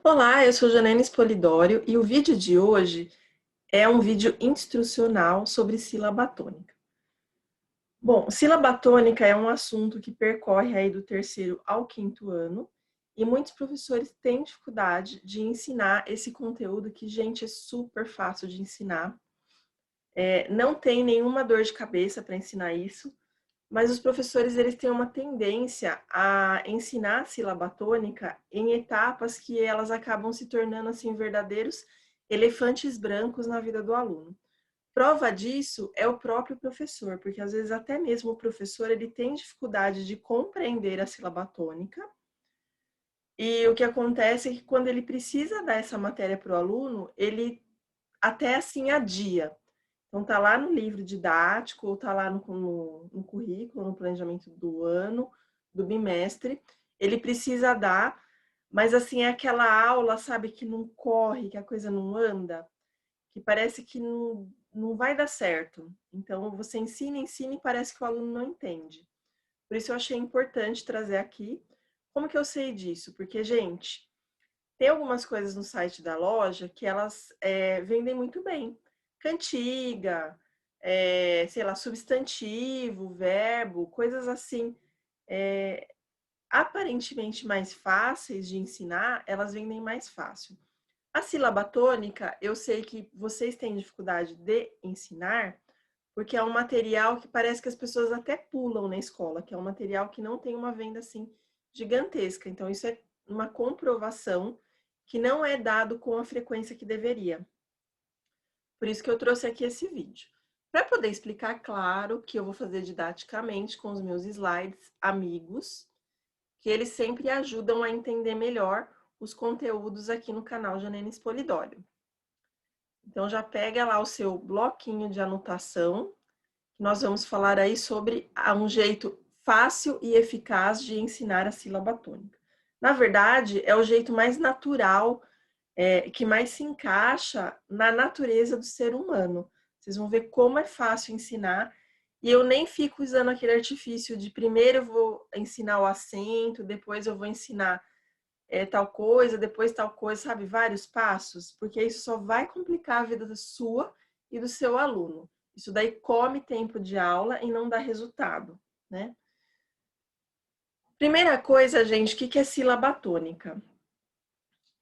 Olá, eu sou Janene Spolidório e o vídeo de hoje é um vídeo instrucional sobre sílaba tônica. Bom, sílaba tônica é um assunto que percorre aí do terceiro ao quinto ano e muitos professores têm dificuldade de ensinar esse conteúdo que, gente, é super fácil de ensinar. Não tem nenhuma dor de cabeça para ensinar isso, mas os professores eles têm uma tendência a ensinar a sílaba tônica em etapas que elas acabam se tornando assim verdadeiros elefantes brancos na vida do aluno. Prova disso é o próprio professor, porque às vezes até mesmo o professor ele tem dificuldade de compreender a sílaba tônica. E o que acontece é que quando ele precisa dar essa matéria para o aluno, ele até assim adia. Então, tá lá no livro didático, ou tá lá no currículo, no planejamento do ano, do bimestre. Ele precisa dar, mas assim, é aquela aula, sabe, que não corre, que a coisa não anda, que parece que não vai dar certo. Então, você ensina e parece que o aluno não entende. Por isso eu achei importante trazer aqui. Como que eu sei disso? Porque, gente, tem algumas coisas no site da loja que elas vendem muito bem. Cantiga, sei lá, substantivo, verbo, coisas assim, aparentemente mais fáceis de ensinar, elas vendem mais fácil. A sílaba tônica, eu sei que vocês têm dificuldade de ensinar, porque é um material que parece que as pessoas até pulam na escola, que é um material que não tem uma venda assim gigantesca. Então, isso é uma comprovação que não é dado com a frequência que deveria. Por isso que eu trouxe aqui esse vídeo. Para poder explicar, claro, que eu vou fazer didaticamente com os meus slides amigos, que eles sempre ajudam a entender melhor os conteúdos aqui no canal Janene Spolidório. Então já pega lá o seu bloquinho de anotação, que nós vamos falar aí sobre um jeito fácil e eficaz de ensinar a sílaba tônica. Na verdade, é o jeito mais natural, que mais se encaixa na natureza do ser humano. Vocês vão ver como é fácil ensinar. E eu nem fico usando aquele artifício de primeiro eu vou ensinar o acento, depois eu vou ensinar tal coisa, depois tal coisa, sabe? Vários passos, porque isso só vai complicar a vida sua e do seu aluno. Isso daí come tempo de aula e não dá resultado, né? Primeira coisa, gente, o que é sílaba tônica?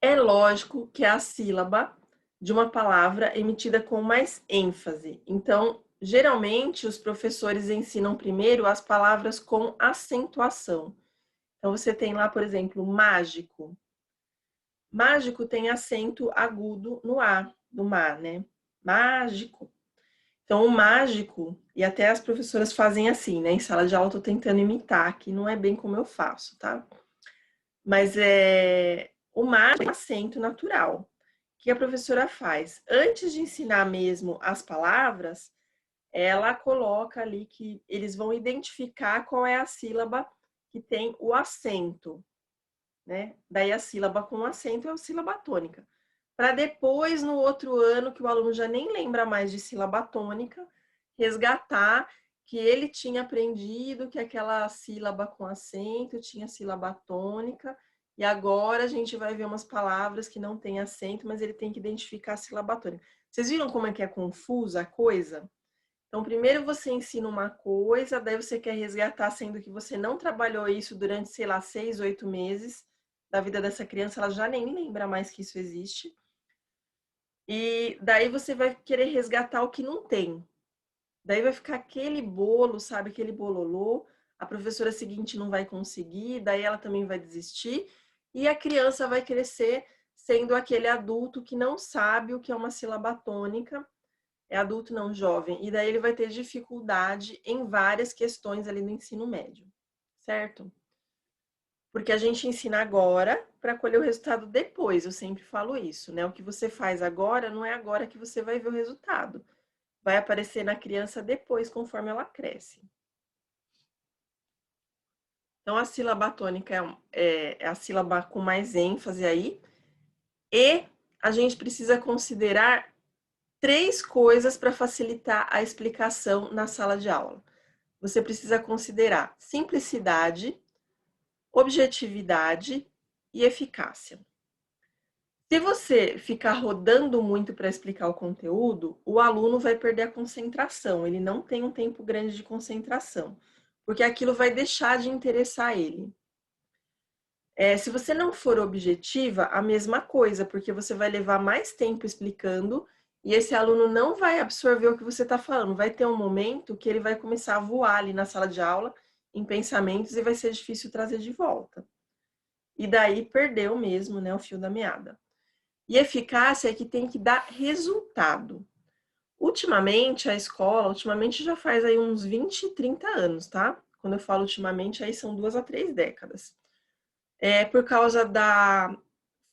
É lógico que é a sílaba de uma palavra emitida com mais ênfase. Então, geralmente, os professores ensinam primeiro as palavras com acentuação. Então, você tem lá, por exemplo, mágico. Mágico tem acento agudo no A, do má, né? Mágico. Então, o mágico, e até as professoras fazem assim, né? Em sala de aula eu tô tentando imitar, que não é bem como eu faço, tá? Mas o mágico é um acento natural. O que a professora faz? Antes de ensinar mesmo as palavras, ela coloca ali que eles vão identificar qual é a sílaba que tem o acento, né? Daí a sílaba com acento é a sílaba tônica. Para depois, no outro ano, que o aluno já nem lembra mais de sílaba tônica, resgatar que ele tinha aprendido que aquela sílaba com acento tinha sílaba tônica, e agora a gente vai ver umas palavras que não têm acento, mas ele tem que identificar a sílaba tônica. Vocês viram como é que é confusa a coisa? Então, primeiro você ensina uma coisa, daí você quer resgatar, sendo que você não trabalhou isso durante, sei lá, 6, 8 meses da vida dessa criança, ela já nem lembra mais que isso existe. E daí você vai querer resgatar o que não tem. Daí vai ficar aquele bolo, sabe, aquele bololô. A professora seguinte não vai conseguir, daí ela também vai desistir. E a criança vai crescer sendo aquele adulto que não sabe o que é uma sílaba tônica, é adulto não jovem, e daí ele vai ter dificuldade em várias questões ali no ensino médio, certo? Porque a gente ensina agora para colher o resultado depois, eu sempre falo isso, né? O que você faz agora não é agora que você vai ver o resultado. Vai aparecer na criança depois, conforme ela cresce. Então, a sílaba tônica é a sílaba com mais ênfase aí. E a gente precisa considerar 3 coisas para facilitar a explicação na sala de aula. Você precisa considerar simplicidade, objetividade e eficácia. Se você ficar rodando muito para explicar o conteúdo, o aluno vai perder a concentração, ele não tem um tempo grande de concentração, porque aquilo vai deixar de interessar ele. Se você não for objetiva, a mesma coisa, porque você vai levar mais tempo explicando e esse aluno não vai absorver o que você está falando. Vai ter um momento que ele vai começar a voar ali na sala de aula, em pensamentos, e vai ser difícil trazer de volta. E daí perdeu mesmo, né, o fio da meada. E eficácia é que tem que dar resultado. Ultimamente, a escola, já faz aí uns 20, 30 anos, tá? Quando eu falo ultimamente, aí são 2 a 3 décadas. Por causa da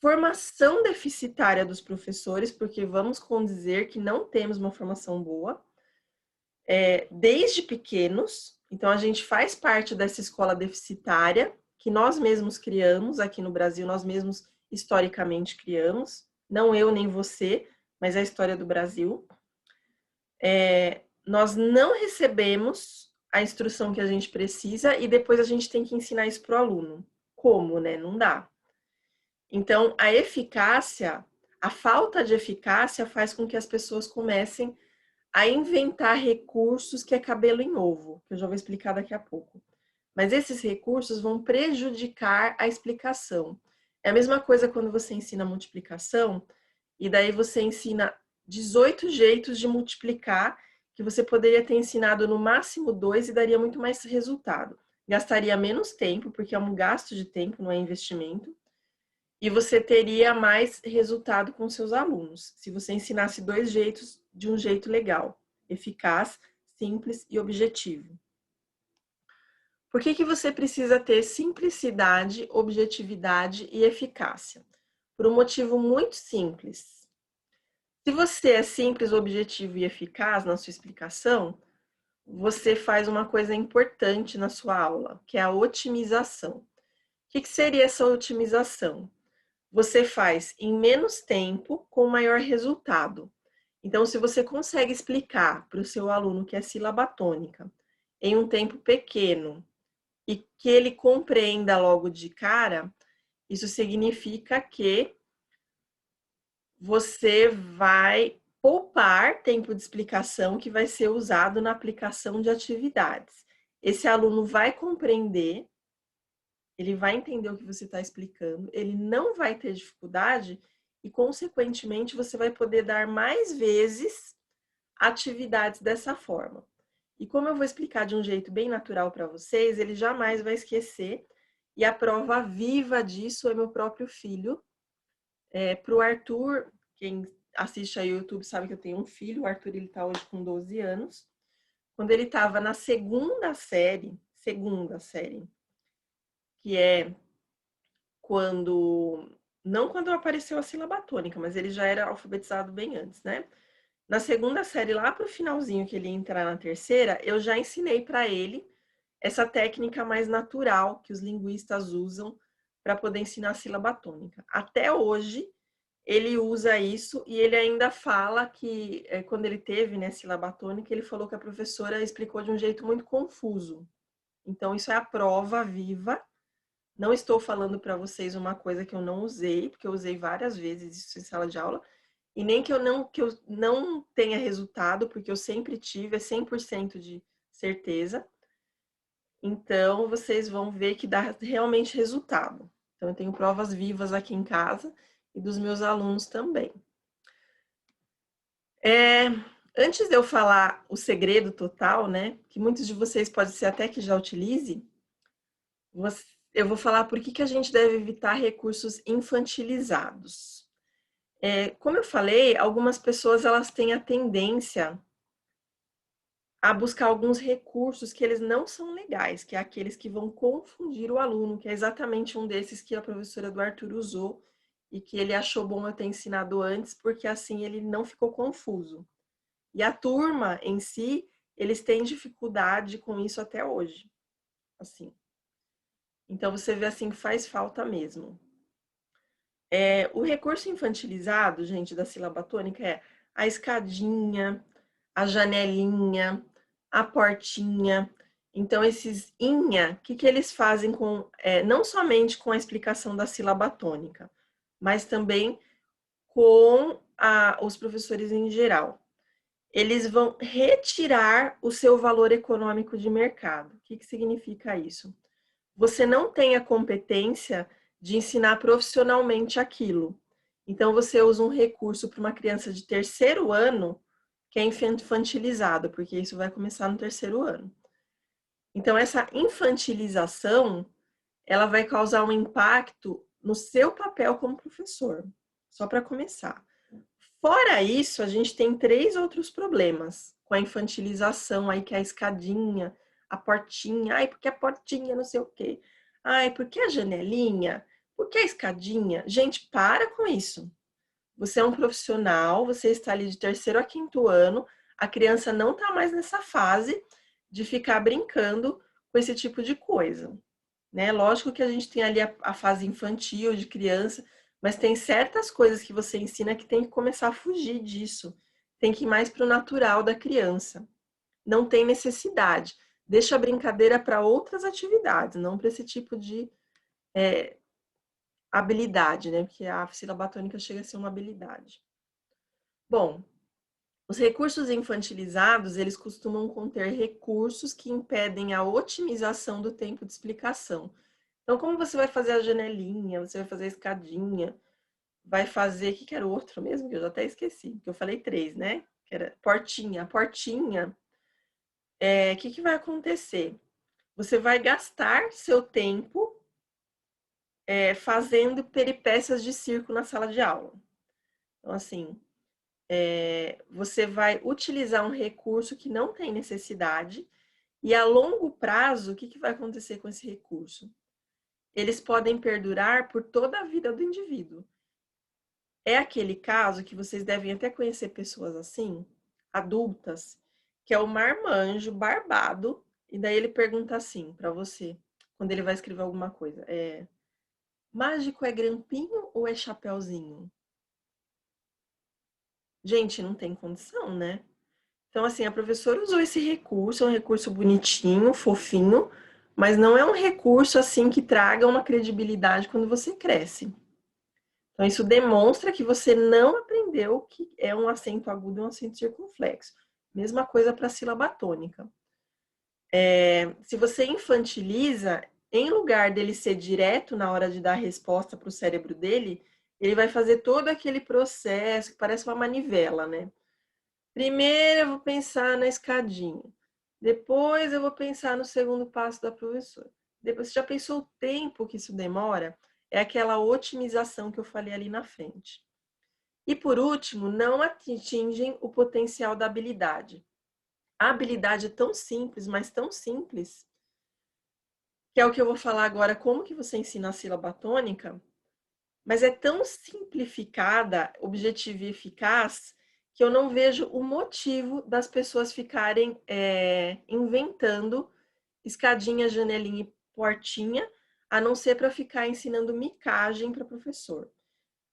formação deficitária dos professores, porque vamos condizer que não temos uma formação boa, desde pequenos. Então, a gente faz parte dessa escola deficitária, que nós mesmos criamos aqui no Brasil, nós mesmos historicamente criamos, não eu nem você, mas a história do Brasil. Nós não recebemos a instrução que a gente precisa e depois a gente tem que ensinar isso para o aluno. Como, né? Não dá. Então, a eficácia, a falta de eficácia faz com que as pessoas comecem a inventar recursos que é cabelo em ovo, que eu já vou explicar daqui a pouco. Mas esses recursos vão prejudicar a explicação. É a mesma coisa quando você ensina multiplicação, e daí você ensina 18 jeitos de multiplicar, que você poderia ter ensinado no máximo 2 e daria muito mais resultado. Gastaria menos tempo, porque é um gasto de tempo, não é investimento. E você teria mais resultado com seus alunos, se você ensinasse 2 jeitos de um jeito legal, eficaz, simples e objetivo. Por que você precisa ter simplicidade, objetividade e eficácia? Por um motivo muito simples. Se você é simples, objetivo e eficaz na sua explicação, você faz uma coisa importante na sua aula, que é a otimização. O que seria essa otimização? Você faz em menos tempo com maior resultado. Então, se você consegue explicar para o seu aluno que é sílaba tônica em um tempo pequeno e que ele compreenda logo de cara, isso significa que você vai poupar tempo de explicação que vai ser usado na aplicação de atividades. Esse aluno vai compreender, ele vai entender o que você está explicando, ele não vai ter dificuldade e, consequentemente, você vai poder dar mais vezes atividades dessa forma. E como eu vou explicar de um jeito bem natural para vocês, ele jamais vai esquecer. E a prova viva disso é meu próprio filho. Para o Arthur, quem assiste aí o YouTube sabe que eu tenho um filho, o Arthur ele está hoje com 12 anos. Quando ele estava na segunda série, que é não quando apareceu a sílaba tônica, mas ele já era alfabetizado bem antes, né? Na segunda série, lá para o finalzinho que ele ia entrar na terceira, eu já ensinei para ele essa técnica mais natural que os linguistas usam para poder ensinar a sílaba tônica. Até hoje, ele usa isso e ele ainda fala que, quando ele teve, né, sílaba tônica, ele falou que a professora explicou de um jeito muito confuso. Então, isso é a prova viva. Não estou falando para vocês uma coisa que eu não usei, porque eu usei várias vezes isso em sala de aula, e nem que eu não tenha resultado, porque eu sempre tive, é 100% de certeza. Então, vocês vão ver que dá realmente resultado. Então, eu tenho provas vivas aqui em casa e dos meus alunos também. Antes de eu falar o segredo total, né, que muitos de vocês pode ser até que já utilize, eu vou falar por que a gente deve evitar recursos infantilizados. Como eu falei, algumas pessoas elas têm a tendência a buscar alguns recursos que eles não são legais, que é aqueles que vão confundir o aluno, que é exatamente um desses que a professora do Arthur usou e que ele achou bom eu ter ensinado antes, porque assim ele não ficou confuso. E a turma em si, eles têm dificuldade com isso até hoje. Assim. Então você vê assim que faz falta mesmo. O recurso infantilizado, gente, da sílaba tônica é a escadinha, a janelinha, a portinha. Então, esses inha, o que eles fazem com, não somente com a explicação da sílaba tônica, mas também com os professores em geral. Eles vão retirar o seu valor econômico de mercado. O que significa isso? Você não tem a competência de ensinar profissionalmente aquilo. Então, você usa um recurso para uma criança de terceiro ano que é infantilizado, porque isso vai começar no terceiro ano. Então, essa infantilização, ela vai causar um impacto no seu papel como professor, só para começar. Fora isso, a gente tem 3 outros problemas com a infantilização aí, que é a escadinha, a portinha, ai, porque a portinha não sei o quê. Ai, porque a janelinha? Porque a escadinha? Gente, para com isso. Você é um profissional, você está ali de terceiro a quinto ano, a criança não está mais nessa fase de ficar brincando com esse tipo de coisa, né? Lógico que a gente tem ali a fase infantil, de criança, mas tem certas coisas que você ensina que tem que começar a fugir disso. Tem que ir mais para o natural da criança. Não tem necessidade. Deixa a brincadeira para outras atividades, não para esse tipo de habilidade, né? Porque a sílaba tônica chega a ser uma habilidade. Bom, os recursos infantilizados, eles costumam conter recursos que impedem a otimização do tempo de explicação. Então, como você vai fazer a janelinha, você vai fazer a escadinha, vai fazer, o que era o outro mesmo? Que eu já até esqueci, que eu falei 3, né? Que era portinha. A portinha, o que vai acontecer? Você vai gastar seu tempo fazendo peripécias de circo na sala de aula. Então, assim, você vai utilizar um recurso que não tem necessidade e a longo prazo, o que vai acontecer com esse recurso? Eles podem perdurar por toda a vida do indivíduo. É aquele caso que vocês devem até conhecer pessoas assim, adultas, que é o marmanjo barbado, e daí ele pergunta assim para você, quando ele vai escrever alguma coisa, mágico é grampinho ou é chapeuzinho? Gente, não tem condição, né? Então, assim, a professora usou esse recurso, é um recurso bonitinho, fofinho, mas não é um recurso, assim, que traga uma credibilidade quando você cresce. Então, isso demonstra que você não aprendeu que é um acento agudo e um acento circunflexo. Mesma coisa para a sílaba tônica. Se você infantiliza, em lugar dele ser direto na hora de dar a resposta para o cérebro dele, ele vai fazer todo aquele processo que parece uma manivela, né? Primeiro eu vou pensar na escadinha. Depois eu vou pensar no segundo passo da professora. Depois, você já pensou o tempo que isso demora? É aquela otimização que eu falei ali na frente. E por último, não atingem o potencial da habilidade. A habilidade é tão simples, mas tão simples, que é o que eu vou falar agora, como que você ensina a sílaba tônica, mas é tão simplificada, objetiva e eficaz, que eu não vejo o motivo das pessoas ficarem inventando escadinha, janelinha e portinha, a não ser para ficar ensinando micagem para professor.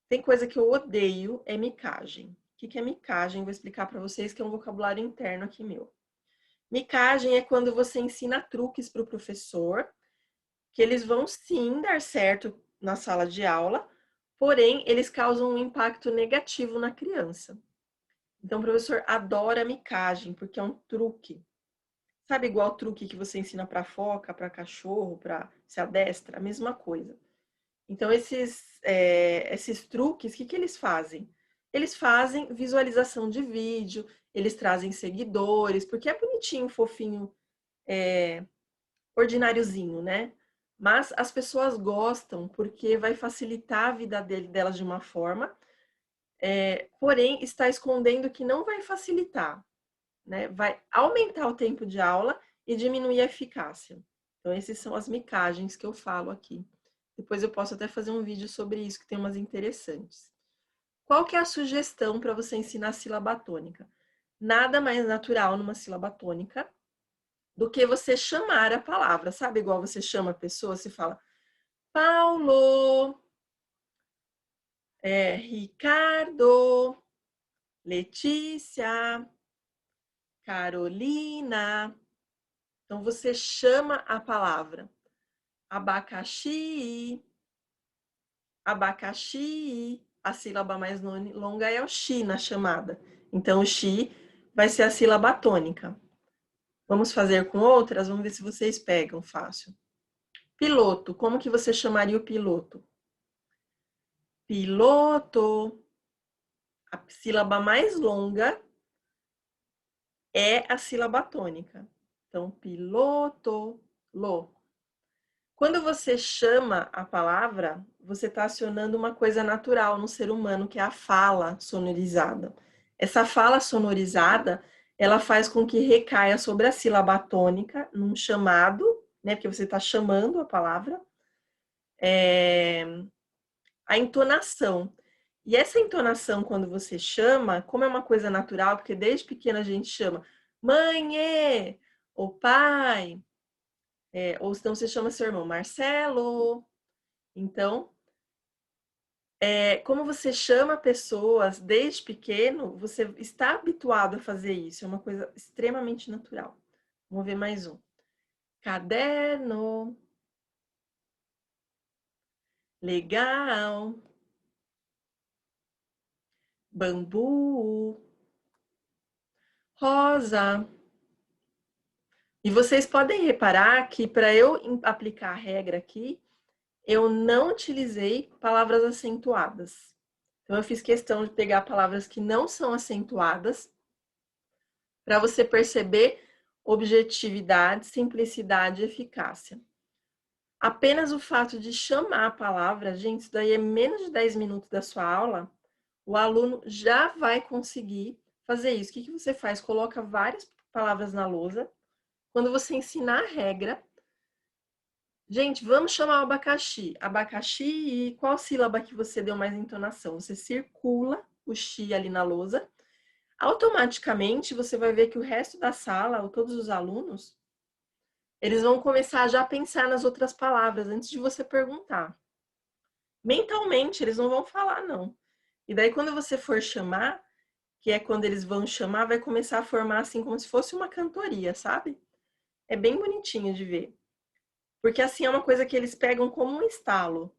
Tem coisa que eu odeio, é micagem. O que é micagem? Vou explicar para vocês, que é um vocabulário interno aqui meu. Micagem é quando você ensina truques para o professor, que eles vão sim dar certo na sala de aula, porém eles causam um impacto negativo na criança. Então o professor adora micagem, porque é um truque. Sabe, igual o truque que você ensina para foca, para cachorro, para se adestra? A mesma coisa. Então, esses truques, o que eles fazem? Eles fazem visualização de vídeo, eles trazem seguidores, porque é bonitinho, fofinho, ordináriozinho, né? Mas as pessoas gostam porque vai facilitar a vida delas de uma forma, porém está escondendo que não vai facilitar, né? Vai aumentar o tempo de aula e diminuir a eficácia. Então, essas são as micagens que eu falo aqui. Depois eu posso até fazer um vídeo sobre isso, que tem umas interessantes. Qual que é a sugestão para você ensinar a sílaba tônica? Nada mais natural numa sílaba tônica do que você chamar a palavra. Sabe, igual você chama a pessoa, você fala Paulo, Ricardo, Letícia, Carolina. Então, você chama a palavra. Abacaxi, abacaxi. a sílaba mais longa é o xi na chamada. Então, o xi vai ser a sílaba tônica. Vamos fazer com outras? Vamos ver se vocês pegam fácil. Piloto. Como que você chamaria o piloto? Piloto. A sílaba mais longa é a sílaba tônica. Então, piloto, lo. Quando você chama a palavra, você está acionando uma coisa natural no ser humano, que é a fala sonorizada. Essa fala sonorizada, ela faz com que recaia sobre a sílaba tônica, num chamado, né? Porque você está chamando a palavra, a entonação. E essa entonação, quando você chama, como é uma coisa natural, porque desde pequena a gente chama mãe, ou pai, ou então você chama seu irmão Marcelo. Então, como você chama pessoas desde pequeno, você está habituado a fazer isso. É uma coisa extremamente natural. Vamos ver mais um. Caderno. Legal. Bambu. Rosa. E vocês podem reparar que para eu aplicar a regra aqui, eu não utilizei palavras acentuadas. Então, eu fiz questão de pegar palavras que não são acentuadas para você perceber objetividade, simplicidade e eficácia. Apenas o fato de chamar a palavra, gente, isso daí é menos de 10 minutos da sua aula, o aluno já vai conseguir fazer isso. O que você faz? Coloca várias palavras na lousa. Quando você ensinar a regra, gente, vamos chamar o abacaxi. Abacaxi, e qual sílaba que você deu mais entonação? Você circula o xi ali na lousa. Automaticamente, você vai ver que o resto da sala, ou todos os alunos, eles vão começar já a pensar nas outras palavras antes de você perguntar. Mentalmente, eles não vão falar, não. E daí, quando você for chamar, que é quando eles vão chamar, vai começar a formar assim como se fosse uma cantoria, sabe? É bem bonitinho de ver. Porque assim é uma coisa que eles pegam como um estalo.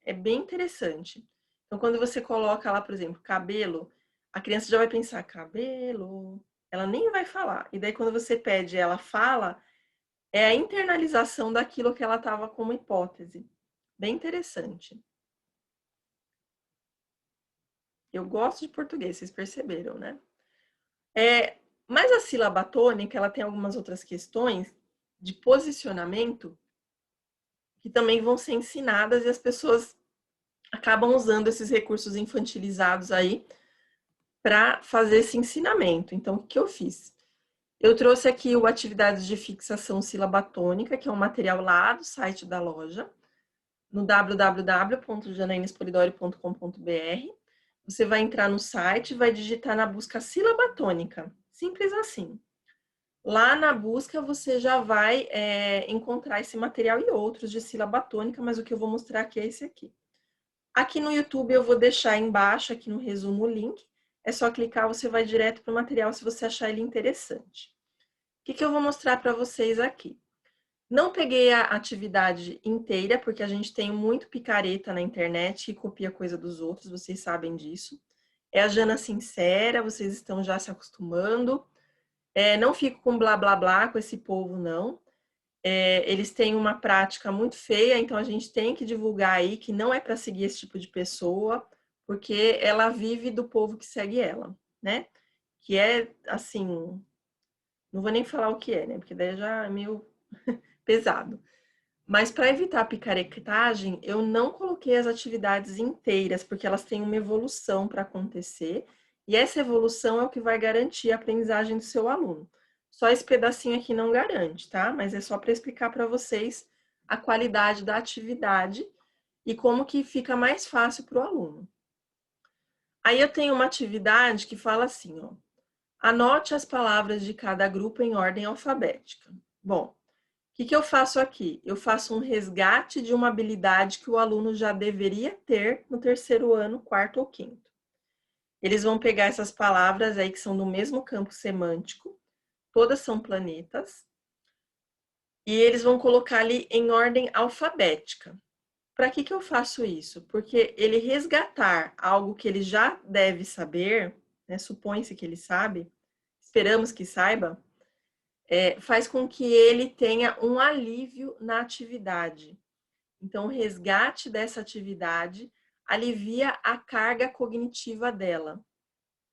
É bem interessante. Então, quando você coloca lá, por exemplo, cabelo, a criança já vai pensar, cabelo. Ela nem vai falar. E daí, quando você pede, ela fala, é a internalização daquilo que ela estava como hipótese. Bem interessante. Eu gosto de português, vocês perceberam, né? Mas a sílaba tônica, ela tem algumas outras questões de posicionamento que também vão ser ensinadas e as pessoas acabam usando esses recursos infantilizados aí para fazer esse ensinamento. Então, o que eu fiz? Eu trouxe aqui o Atividades de Fixação Silabatônica, que é um material lá do site da loja, no www.janainespolidori.com.br. Você vai entrar no site e vai digitar na busca silabatônica. Simples assim. Lá na busca você já vai encontrar esse material e outros de silabatônica, mas o que eu vou mostrar aqui é esse aqui. Aqui no YouTube eu vou deixar embaixo, aqui no resumo, o link. É só clicar, você vai direto para o material se você achar ele interessante. O que eu vou mostrar para vocês aqui? Não peguei a atividade inteira, porque a gente tem muito picareta na internet que copia coisa dos outros, vocês sabem disso. É a Jana Sincera, vocês estão já se acostumando. Não fico com blá blá blá com esse povo, não. Eles têm uma prática muito feia, então a gente tem que divulgar aí que não é para seguir esse tipo de pessoa, porque ela vive do povo que segue ela, né? Que é, assim, não vou nem falar o que é, né? Porque daí já é meio pesado. Mas para evitar a picaretagem, eu não coloquei as atividades inteiras, porque elas têm uma evolução para acontecer, e essa evolução é o que vai garantir a aprendizagem do seu aluno. Só esse pedacinho aqui não garante, tá? Mas é só para explicar para vocês a qualidade da atividade e como que fica mais fácil para o aluno. Aí eu tenho uma atividade que fala assim, ó. Anote as palavras de cada grupo em ordem alfabética. Bom, o que eu faço aqui? Eu faço um resgate de uma habilidade que o aluno já deveria ter no terceiro ano, quarto ou quinto. Eles vão pegar essas palavras aí que são do mesmo campo semântico, todas são planetas, e eles vão colocar ali em ordem alfabética. Para que eu faço isso? Porque ele resgatar algo que ele já deve saber, né, supõe-se que ele sabe, esperamos que saiba, faz com que ele tenha um alívio na atividade. Então, o resgate dessa atividade alivia a carga cognitiva dela.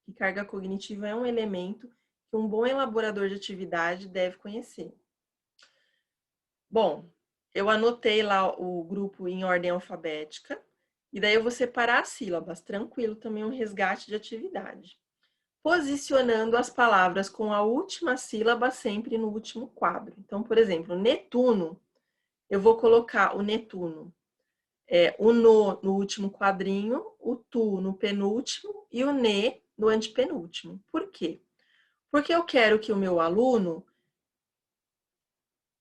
E carga cognitiva é um elemento que um bom elaborador de atividade deve conhecer. Bom, eu anotei lá o grupo em ordem alfabética, e daí eu vou separar as sílabas, tranquilo, também um resgate de atividade. Posicionando as palavras com a última sílaba sempre no último quadro. Então, por exemplo, Netuno, eu vou colocar o Netuno, o no último quadrinho, o tu no penúltimo e o ne no antepenúltimo. Por quê? Porque eu quero que o meu aluno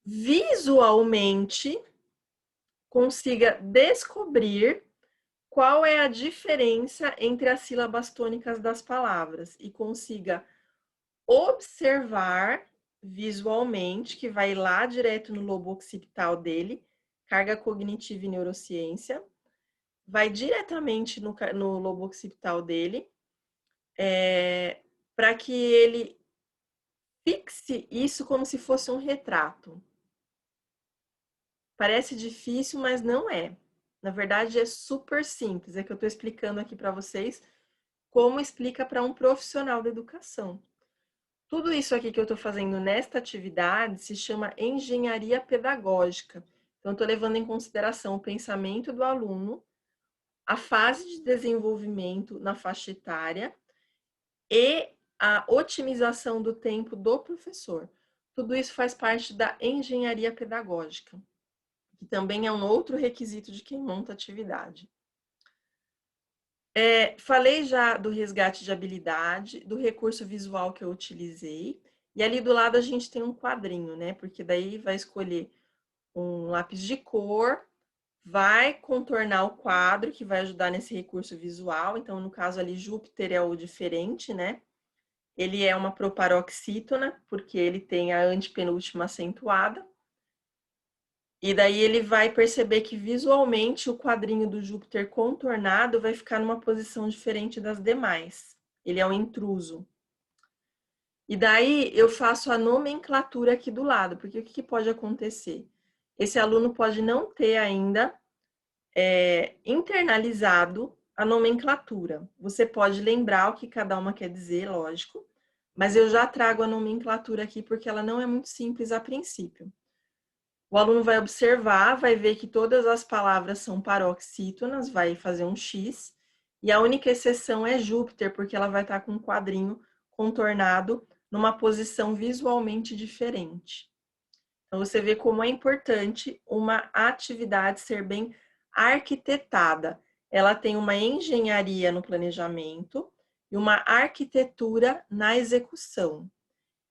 visualmente consiga descobrir qual é a diferença entre as sílabas tônicas das palavras e consiga observar visualmente, que vai lá direto no lobo occipital dele, carga cognitiva e neurociência, vai diretamente no lobo occipital dele, para que ele fixe isso como se fosse um retrato. Parece difícil, mas não é. Na verdade, é super simples. É que eu estou explicando aqui para vocês como explica para um profissional da educação. Tudo isso aqui que eu estou fazendo nesta atividade se chama engenharia pedagógica. Então, estou levando em consideração o pensamento do aluno, a fase de desenvolvimento na faixa etária e a otimização do tempo do professor. Tudo isso faz parte da engenharia pedagógica, que também é um outro requisito de quem monta a atividade. Falei já do resgate de habilidade, do recurso visual que eu utilizei, e ali do lado a gente tem um quadrinho, né? Porque daí vai escolher um lápis de cor, vai contornar o quadro, que vai ajudar nesse recurso visual. Então, no caso ali, Júpiter é o diferente, né? Ele é uma proparoxítona, porque ele tem a antepenúltima acentuada. E daí ele vai perceber que visualmente o quadrinho do Júpiter contornado vai ficar numa posição diferente das demais. Ele é um intruso. E daí eu faço a nomenclatura aqui do lado, porque o que pode acontecer? Esse aluno pode não ter ainda internalizado a nomenclatura. Você pode lembrar o que cada uma quer dizer, lógico, mas eu já trago a nomenclatura aqui porque ela não é muito simples a princípio. O aluno vai observar, vai ver que todas as palavras são paroxítonas, vai fazer um X, e a única exceção é Júpiter, porque ela vai estar com um quadrinho contornado numa posição visualmente diferente. Então, você vê como é importante uma atividade ser bem arquitetada. Ela tem uma engenharia no planejamento e uma arquitetura na execução.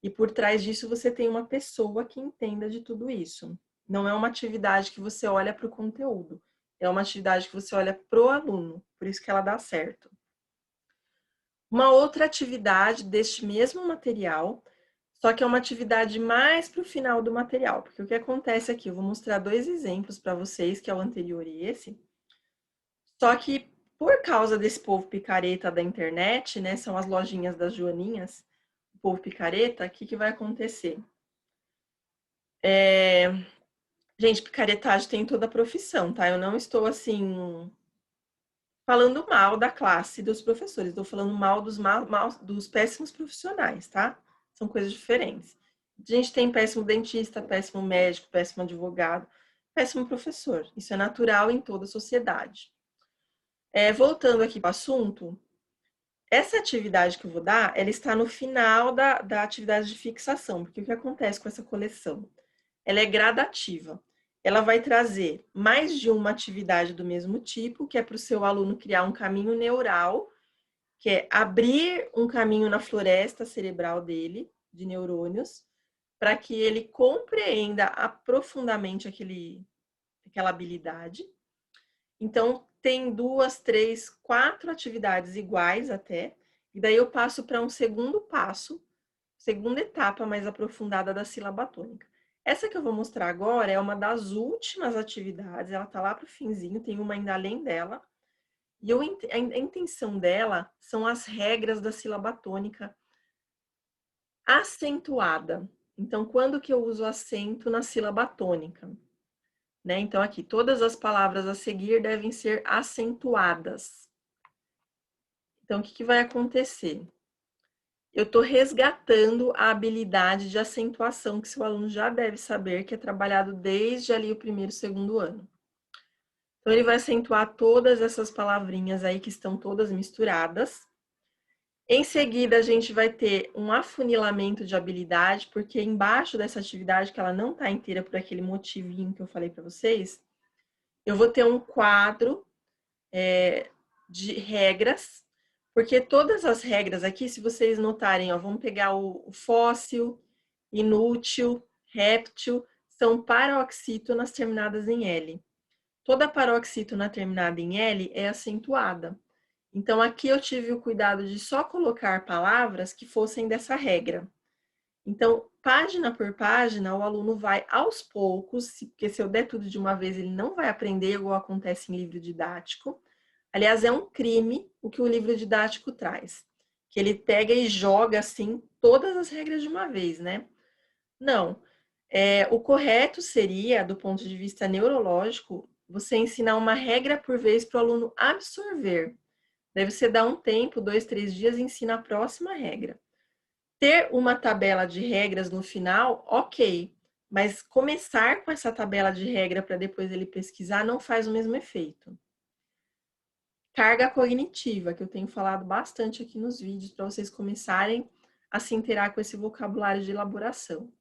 E por trás disso, você tem uma pessoa que entenda de tudo isso. Não é uma atividade que você olha para o conteúdo, é uma atividade que você olha para o aluno, por isso que ela dá certo. Uma outra atividade deste mesmo material, só que é uma atividade mais para o final do material, porque o que acontece aqui, eu vou mostrar dois exemplos para vocês, que é o anterior e esse, só que por causa desse povo picareta da internet, né, são as lojinhas das joaninhas, o povo picareta, o que vai acontecer? Gente, picaretagem tem em toda a profissão, tá? Eu não estou, assim, falando mal da classe dos professores, estou falando mal dos péssimos profissionais, tá? São coisas diferentes. A gente tem péssimo dentista, péssimo médico, péssimo advogado, péssimo professor. Isso é natural em toda a sociedade. Voltando aqui para o assunto, essa atividade que eu vou dar, ela está no final da atividade de fixação, porque o que acontece com essa coleção? Ela é gradativa. Ela vai trazer mais de uma atividade do mesmo tipo, que é para o seu aluno criar um caminho neural, que é abrir um caminho na floresta cerebral dele, de neurônios, para que ele compreenda aprofundadamente aquela habilidade. Então, tem 2, 3, 4 atividades iguais até, e daí eu passo para um segundo passo, segunda etapa mais aprofundada da sílaba tônica. Essa que eu vou mostrar agora é uma das últimas atividades, ela tá lá pro finzinho, tem uma ainda além dela. E a intenção dela são as regras da sílaba tônica acentuada. Então, quando que eu uso acento na sílaba tônica? Né? Então, aqui, todas as palavras a seguir devem ser acentuadas. Então, o que vai acontecer? Eu estou resgatando a habilidade de acentuação que seu aluno já deve saber, que é trabalhado desde ali o primeiro, segundo ano. Então, ele vai acentuar todas essas palavrinhas aí que estão todas misturadas. Em seguida, a gente vai ter um afunilamento de habilidade, porque embaixo dessa atividade, que ela não está inteira por aquele motivinho que eu falei para vocês, eu vou ter um quadro de regras, porque todas as regras aqui, se vocês notarem, ó, vamos pegar o fóssil, inútil, réptil, são paroxítonas terminadas em L. Toda paroxítona terminada em L é acentuada. Então, aqui eu tive o cuidado de só colocar palavras que fossem dessa regra. Então, página por página, o aluno vai aos poucos, porque se eu der tudo de uma vez, ele não vai aprender, igual acontece em livro didático. Aliás, é um crime o que o livro didático traz, que ele pega e joga, assim, todas as regras de uma vez, né? Não. O correto seria, do ponto de vista neurológico, você ensinar uma regra por vez para o aluno absorver. Daí você dá um tempo, 2, 3 dias, e ensina a próxima regra. Ter uma tabela de regras no final, ok. Mas começar com essa tabela de regra para depois ele pesquisar não faz o mesmo efeito. Carga cognitiva, que eu tenho falado bastante aqui nos vídeos, para vocês começarem a se inteirar com esse vocabulário de elaboração.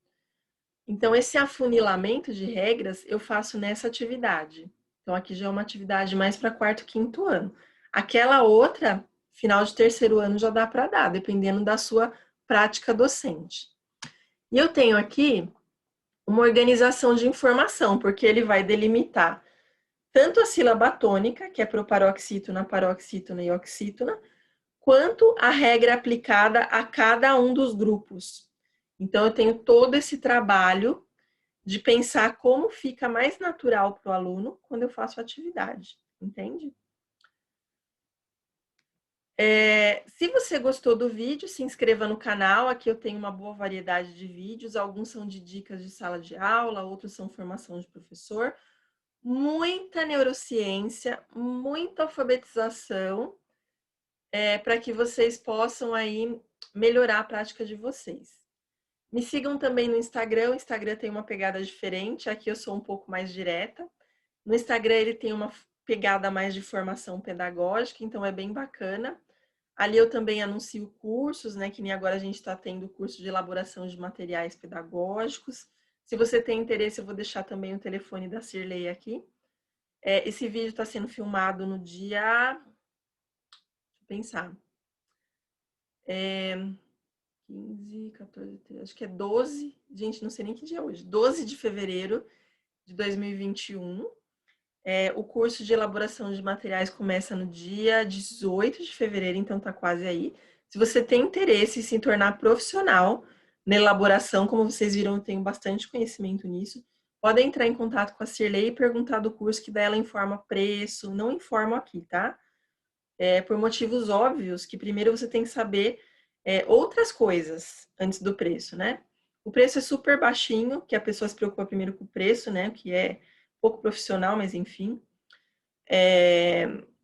Então, esse afunilamento de regras eu faço nessa atividade. Então, aqui já é uma atividade mais para quarto, quinto ano. Aquela outra, final de terceiro ano, já dá para dar, dependendo da sua prática docente. E eu tenho aqui uma organização de informação, porque ele vai delimitar tanto a sílaba tônica, que é proparoxítona, paroxítona e oxítona, quanto a regra aplicada a cada um dos grupos. Então, eu tenho todo esse trabalho de pensar como fica mais natural para o aluno quando eu faço a atividade, entende? Se você gostou do vídeo, se inscreva no canal. Aqui eu tenho uma boa variedade de vídeos. Alguns são de dicas de sala de aula, outros são formação de professor. Muita neurociência, muita alfabetização, para que vocês possam aí melhorar a prática de vocês. Me sigam também no Instagram. O Instagram tem uma pegada diferente. Aqui eu sou um pouco mais direta. No Instagram ele tem uma pegada mais de formação pedagógica, então é bem bacana. Ali eu também anuncio cursos, né? Que nem agora a gente está tendo curso de elaboração de materiais pedagógicos. Se você tem interesse, eu vou deixar também o telefone da Cirlei aqui. Esse vídeo está sendo filmado no dia... Deixa eu pensar. 15, 14, 13, acho que é 12... Gente, não sei nem que dia é hoje. 12 de fevereiro de 2021. O curso de elaboração de materiais começa no dia 18 de fevereiro, então tá quase aí. Se você tem interesse em se tornar profissional na elaboração, como vocês viram, eu tenho bastante conhecimento nisso, podem entrar em contato com a Cirlei e perguntar do curso, que daí ela informa preço, não informo aqui, tá? Por motivos óbvios, que primeiro você tem que saber outras coisas antes do preço, né? O preço é super baixinho, que a pessoa se preocupa primeiro com o preço, né? Que é pouco profissional, mas enfim.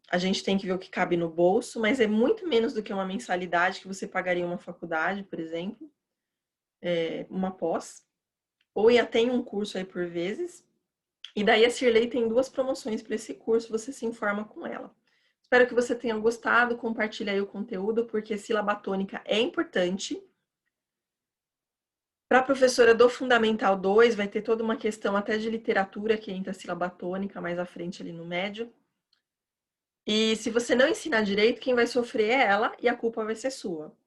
A gente tem que ver o que cabe no bolso, mas é muito menos do que uma mensalidade que você pagaria em uma faculdade, por exemplo, uma pós, ou ia ter um curso aí por vezes. E daí a Cirlei tem 2 promoções para esse curso, você se informa com ela. Espero que você tenha gostado, compartilhe aí o conteúdo, porque sílaba tônica é importante. Para a professora do Fundamental 2, vai ter toda uma questão até de literatura, que entra a sílaba tônica mais à frente ali no médio. E se você não ensinar direito, quem vai sofrer é ela e a culpa vai ser sua.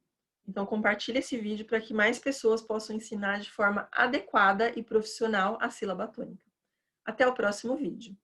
Então, compartilhe esse vídeo para que mais pessoas possam ensinar de forma adequada e profissional a sílaba tônica. Até o próximo vídeo.